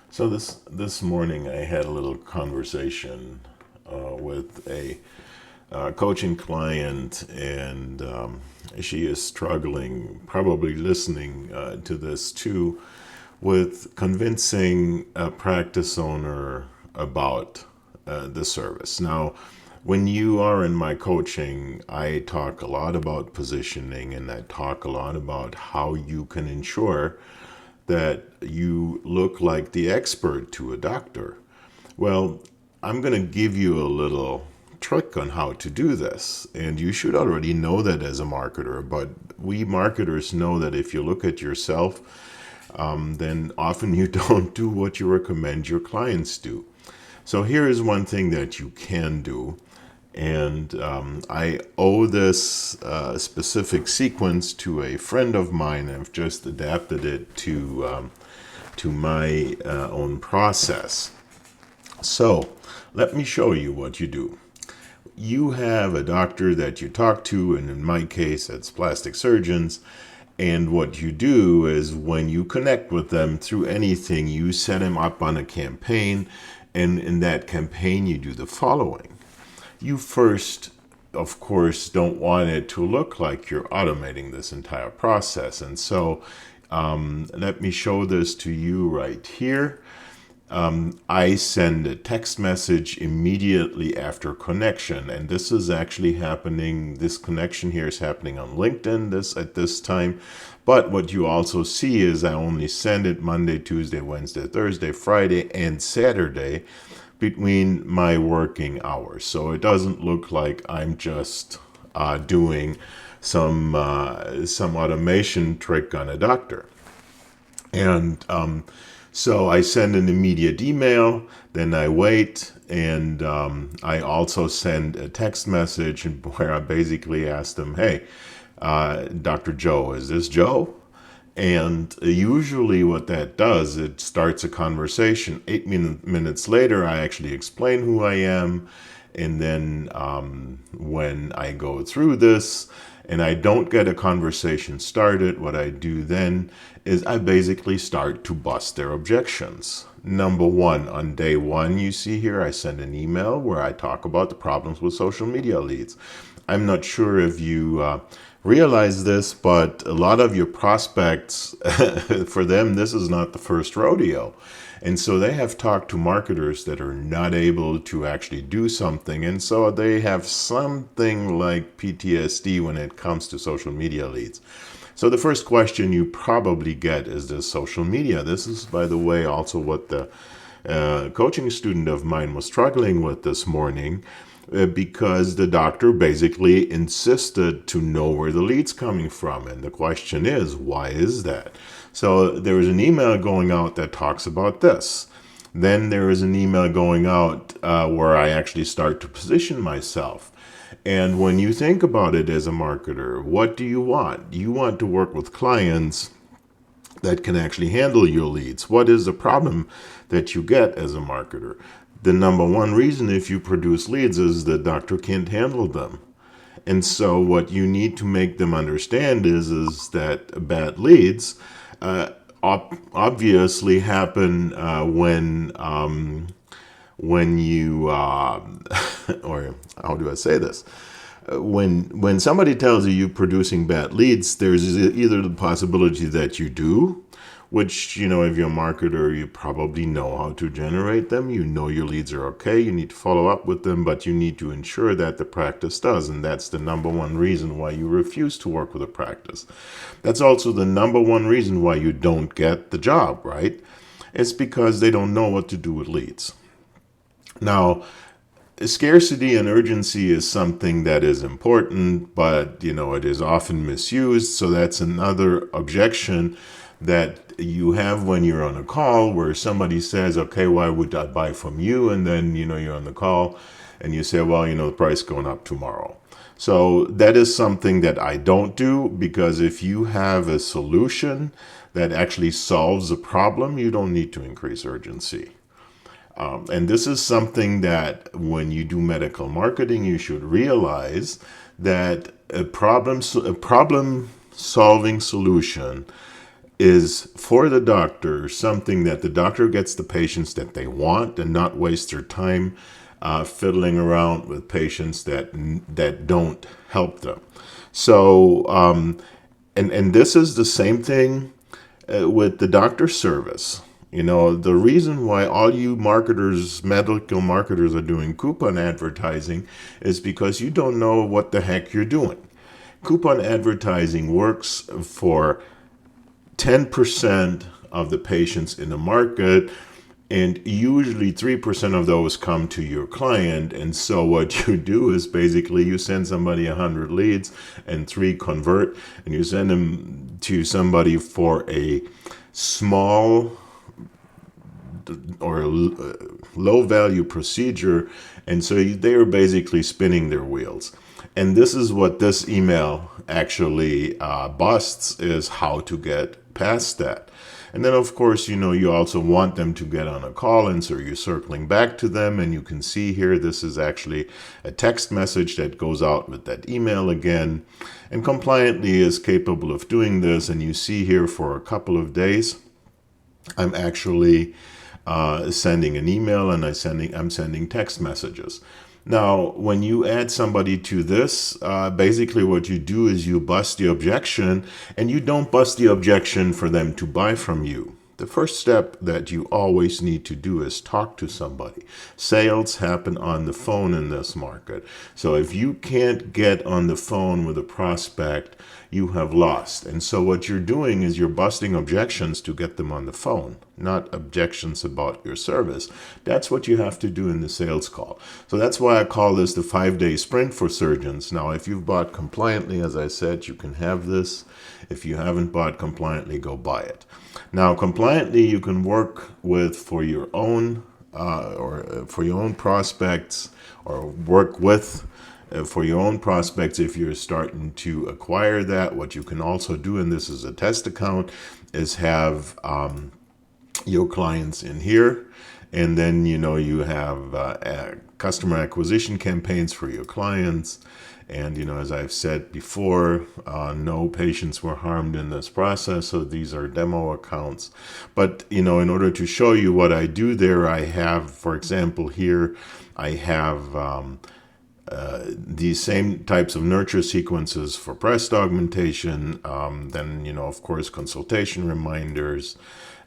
So this morning I had a little conversation with a coaching client, and she is struggling, probably listening to this too, with convincing a practice owner about the service. Now, when you are in my coaching, I talk a lot about positioning, and I talk a lot about how you can ensure that you look like the expert to a doctor. Well, I'm going to give you a little trick on how to do this. And you should already know that as a marketer, but we marketers know that if you look at yourself, then often you don't do what you recommend your clients do. So here is one thing that you can do. And I owe this specific sequence to a friend of mine. I've just adapted it to my own process. So let me show you what you do. You have a doctor that you talk to, and in my case, it's plastic surgeons. And what you do is when you connect with them through anything, you set them up on a campaign. And in that campaign, you do the following. You first, of course, don't want it to look like you're automating this entire process. And so let me show this to you right here. I send a text message immediately after connection, and this is actually happening. This connection here is happening on LinkedIn at this time. But what you also see is I only send it Monday, Tuesday, Wednesday, Thursday, Friday, and Saturday between my working hours. So it doesn't look like I'm just doing some automation trick on a doctor. And so I send an immediate email, then I wait, and I also send a text message where I basically ask them, hey, Dr. Joe, is this Joe? And usually what that does, it starts a conversation. 8 minutes later, I actually explain who I am. And then when I go through this and I don't get a conversation started, what I do then is I basically start to bust their objections. Number one, on day one, you see here, I send an email where I talk about the problems with social media leads. I'm not sure if you realize this, but a lot of your prospects, for them, this is not the first rodeo. And so they have talked to marketers that are not able to actually do something. And so they have something like PTSD when it comes to social media leads. So the first question you probably get is this social media. This is, by the way, also what the coaching student of mine was struggling with this morning, because the doctor basically insisted to know where the lead's coming from. And the question is, why is that? So there is an email going out that talks about this. Then there is an email going out where I actually start to position myself. And when you think about it as a marketer, what do you want? You want to work with clients that can actually handle your leads. What is the problem that you get as a marketer? The number one reason if you produce leads is the doctor can't handle them. And so what you need to make them understand is that bad leads obviously happen when you or how do I say this? When somebody tells you you're producing bad leads, there's either the possibility that you do, which, if you're a marketer, you probably know how to generate them. You know your leads are okay. You need to follow up with them, but you need to ensure that the practice does. And that's the number one reason why you refuse to work with a practice. That's also the number one reason why you don't get the job, right? It's because they don't know what to do with leads. Now, scarcity and urgency is something that is important, but it is often misused. So that's another objection that you have when you're on a call where somebody says, okay, why would I buy from you? And then you're on the call and you say, well, the price going up tomorrow. So that is something that I don't do, because if you have a solution that actually solves a problem, you don't need to increase urgency. And this is something that when you do medical marketing, you should realize that a problem solving solution is for the doctor something that the doctor gets the patients that they want and not waste their time fiddling around with patients that don't help them. So, and this is the same thing with the doctor service. You know, the reason why all you marketers, medical marketers, are doing coupon advertising is because you don't know what the heck you're doing. Coupon advertising works for 10% of the patients in the market, and usually 3% of those come to your client. And so what you do is basically you send somebody 100 leads and 3 convert, and you send them to somebody for a small or low value procedure. And so they are basically spinning their wheels. And this is what this email actually busts, is how to get past that. And then, of course, you know, you also want them to get on a call, and so you're circling back to them. And you can see here, this is actually a text message that goes out with that email again. And Compliantly is capable of doing this. And you see here, for a couple of days, I'm actually sending an email, and I'm sending text messages. Now, when you add somebody to this, basically what you do is you bust the objection, and you don't bust the objection for them to buy from you. The first step that you always need to do is talk to somebody. Sales happen on the phone in this market. So if you can't get on the phone with a prospect, you have lost. And so what you're doing is you're busting objections to get them on the phone, not objections about your service. That's what you have to do in the sales call. So that's why I call this the 5-day sprint for surgeons. Now, if you've bought Compliantly, as I said, you can have this. If you haven't bought Compliantly, go buy it. Now, Compliantly you can work with for your own for your own prospects, or work with for your own prospects if you're starting to acquire that. What you can also do, and this is a test account, is have your clients in here, and then you have customer acquisition campaigns for your clients. And as I've said before, no patients were harmed in this process, so these are demo accounts. But in order to show you what I do there, I have, for example, here I have these same types of nurture sequences for breast augmentation, then of course consultation reminders.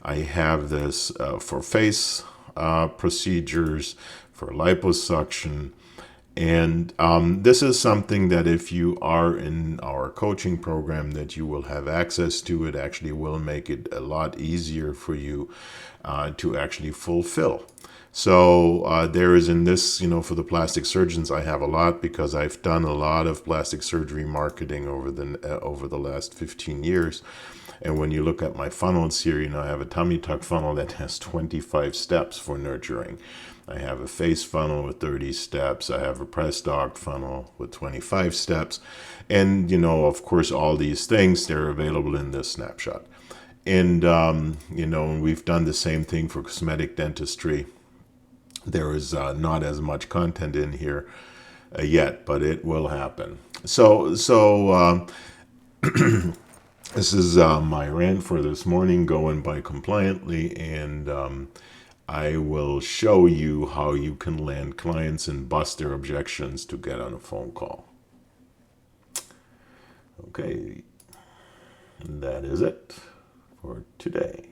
I have this for face procedures, for liposuction. And this is something that if you are in our coaching program, that you will have access to. It actually will make it a lot easier for you to actually fulfill. So there is in this, for the plastic surgeons, I have a lot, because I've done a lot of plastic surgery marketing over the last 15 years. And when you look at my funnels here, I have a tummy tuck funnel that has 25 steps for nurturing. I have a face funnel with 30 steps. I have a breast aug funnel with 25 steps. And, of course, all these things, they're available in this snapshot. And, we've done the same thing for cosmetic dentistry. There is not as much content in here yet, but it will happen. So this is my rant for this morning, going by Compliantly, and I will show you how you can land clients and bust their objections to get on a phone call. Okay, that is it for today.